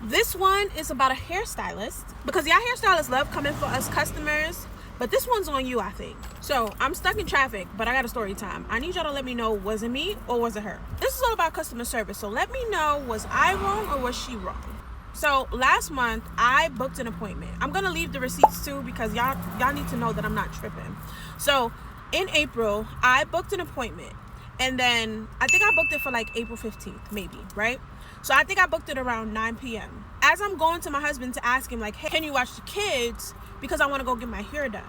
This one is about a hairstylist, because y'all hairstylists love coming for us customers, but this one's on you, I think. So I'm stuck in traffic, but I got a story time. I need y'all to let me know, was it me or was it her? This is all about customer service, so let me know, was I wrong or was she wrong? So last month I booked an appointment. I'm gonna leave the receipts too, because y'all need to know that I'm not tripping. So in April I booked an appointment, and then I think I booked it for like April 15th maybe, right? So I think I booked it around 9 p.m. As I'm going to my husband to ask him, like, hey, can you watch the kids, because I want to go get my hair done,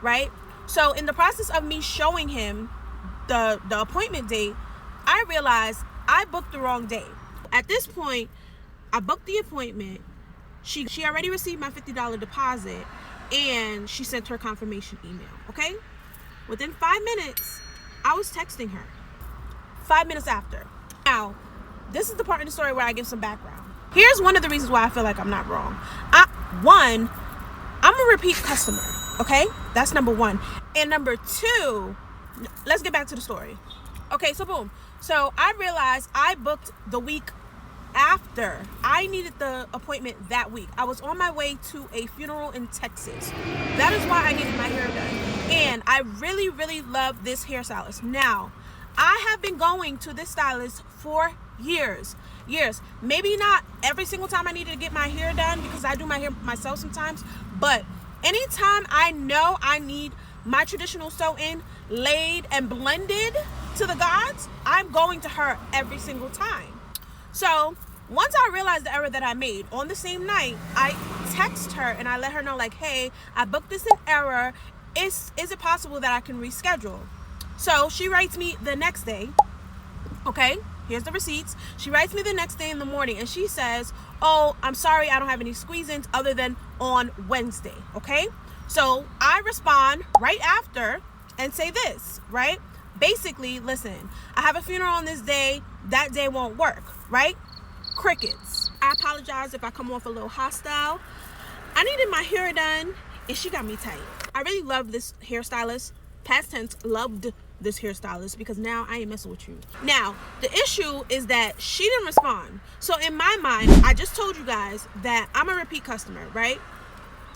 right? So in the process of me showing him the appointment date, I realized I booked the wrong day. At this point, I booked the appointment. She already received my $50 deposit, and she sent her confirmation email, okay? Within 5 minutes, I was texting her. 5 minutes after. Now, this is the part of the story where I give some background. Here's one of the reasons why I feel like I'm not wrong. One, I'm a repeat customer, okay? That's number one. And number two, let's get back to the story. Okay, so boom. So I realized I booked the week after. I needed the appointment that week. I was on my way to a funeral in Texas. That is why I needed my hair done. And I really, really love this hairstylist. Now, I have been going to this stylist for years. Maybe not every single time I needed to get my hair done, because I do my hair myself sometimes, but anytime I know I need my traditional sew-in laid and blended to the gods, I'm going to her every single time. So once I realized the error that I made, on the same night, I text her and I let her know, like, hey, I booked this in error. Is it possible that I can reschedule? So she writes me the next day. Okay, here's the receipts. She writes me the next day in the morning, and she says, oh, I'm sorry, I don't have any squeeze-ins other than on Wednesday, okay? So I respond right after and say this, right? Basically, listen, I have a funeral on this day. That day won't work, right? Crickets. I apologize if I come off a little hostile. I needed my hair done, and she got me tight. I really love this hairstylist. Past tense, loved this hairstylist, because now I ain't messing with you. Now, the issue is that she didn't respond. So in my mind, I just told you guys that I'm a repeat customer, right?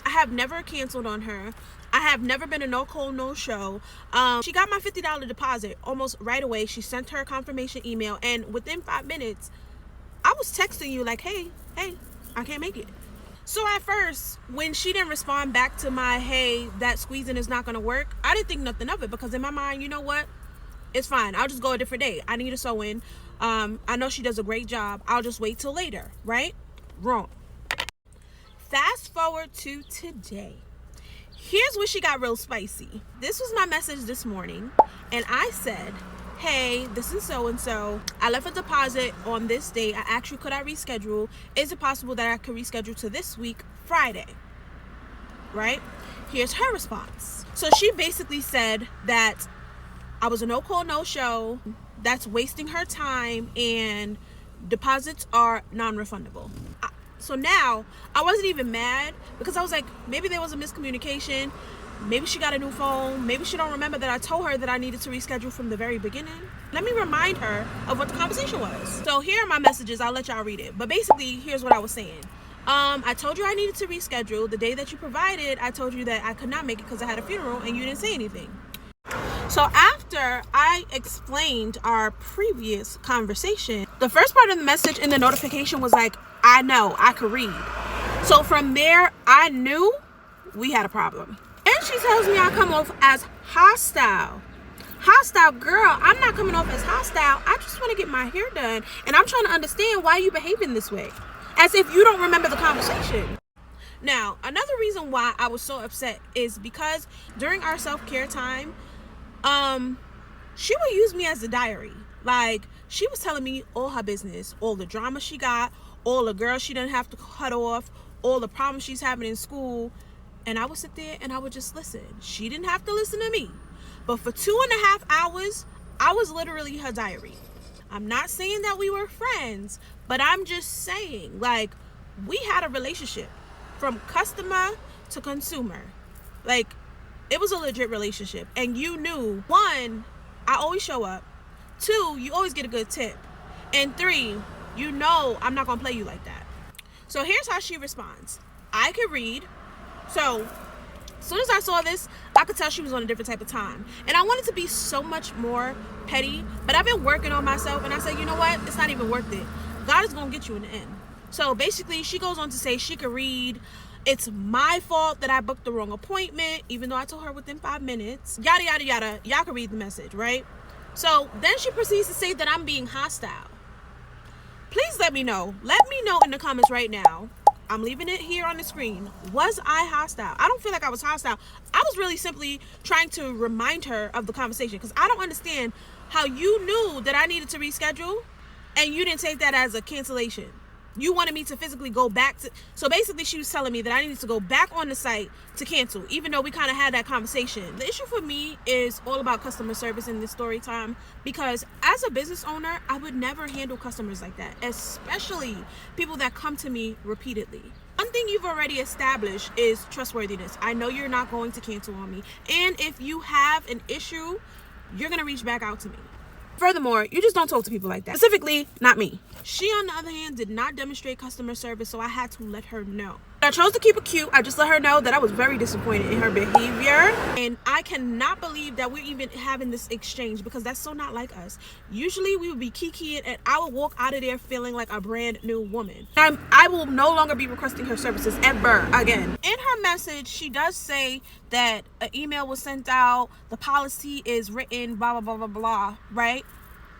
I have never canceled on her. I have never been a no-call, no-show. She got my $50 deposit almost right away. She sent her confirmation email, and within 5 minutes, I was texting you like, hey, I can't make it. So at first, when she didn't respond back to my, hey, that squeezing is not going to work, I didn't think nothing of it, because in my mind, you know what? It's fine. I'll just go a different day. I need a sew-in. I know she does a great job. I'll just wait till later, right? Wrong. Fast forward to today. Here's where she got real spicy. This was my message this morning, and I said, hey, this is so-and-so. I left a deposit on this date. I asked you, could I reschedule? Is it possible that I could reschedule to this week, Friday? Right? Here's her response. So she basically said that I was a no-call, no-show. That's wasting her time, and deposits are non-refundable. So now, I wasn't even mad, because I was like, maybe there was a miscommunication. Maybe she got a new phone. Maybe she don't remember that I told her that I needed to reschedule from the very beginning. Let me remind her of what the conversation was. So here are my messages. I'll let y'all read it. But basically, here's what I was saying. I told you I needed to reschedule. The day that you provided, I told you that I could not make it because I had a funeral, and you didn't say anything. So after I explained our previous conversation, the first part of the message in the notification was like, I know, I could read. So from there, I knew we had a problem. And she tells me I come off as hostile. Hostile, girl, I'm not coming off as hostile. I just want to get my hair done. And I'm trying to understand why you behaving this way. As if you don't remember the conversation. Now, another reason why I was so upset is because during our self-care time, she would use me as a diary. Like, she was telling me all her business, all the drama she got, all the girls she didn't have to cut off, all the problems she's having in school. And I would sit there and I would just listen. She didn't have to listen to me. But for 2.5 hours, I was literally her diary. I'm not saying that we were friends, but I'm just saying, like, we had a relationship from customer to consumer. Like, it was a legit relationship. And you knew, 1, I always show up. 2, you always get a good tip. And 3, you know I'm not going to play you like that. So here's how she responds. I could read. So as soon as I saw this, I could tell she was on a different type of time. And I wanted to be so much more petty, but I've been working on myself, and I said, you know what? It's not even worth it. God is going to get you in the end. So basically, she goes on to say she could read. It's my fault that I booked the wrong appointment, even though I told her within 5 minutes. Yada, yada, yada. Y'all can read the message, right? So then she proceeds to say that I'm being hostile. Please let me know. Let me know in the comments right now. I'm leaving it here on the screen. Was I hostile? I don't feel like I was hostile. I was really simply trying to remind her of the conversation, because I don't understand how you knew that I needed to reschedule and you didn't take that as a cancellation. You wanted me to physically go back to... So basically, she was telling me that I needed to go back on the site to cancel, even though we kind of had that conversation. The issue for me is all about customer service in this story time, because as a business owner, I would never handle customers like that, especially people that come to me repeatedly. One thing you've already established is trustworthiness. I know you're not going to cancel on me. And if you have an issue, you're going to reach back out to me. Furthermore, you just don't talk to people like that. Specifically, not me. She, on the other hand, did not demonstrate customer service, so I had to let her know. I chose to keep it cute. I just let her know that I was very disappointed in her behavior. And I cannot believe that we're even having this exchange, because that's so not like us. Usually, we would be kikiing, and I would walk out of there feeling like a brand new woman. I will no longer be requesting her services ever again. In her message, she does say that an email was sent out, the policy is written, blah, blah, blah, blah, blah, right?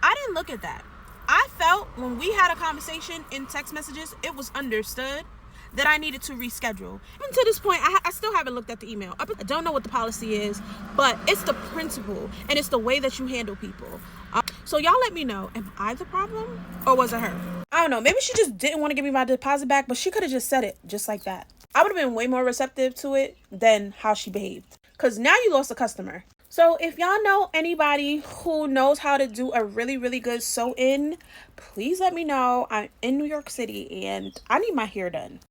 I didn't look at that. I felt when we had a conversation in text messages, it was understood that I needed to reschedule. Even to this point, I still haven't looked at the email. I don't know what the policy is, but it's the principle and it's the way that you handle people. So y'all let me know, am I the problem or was it her? I don't know. Maybe she just didn't want to give me my deposit back, but she could have just said it just like that. I would have been way more receptive to it than how she behaved, because now you lost a customer. So if y'all know anybody who knows how to do a really, really good sew-in, please let me know. I'm in New York City and I need my hair done.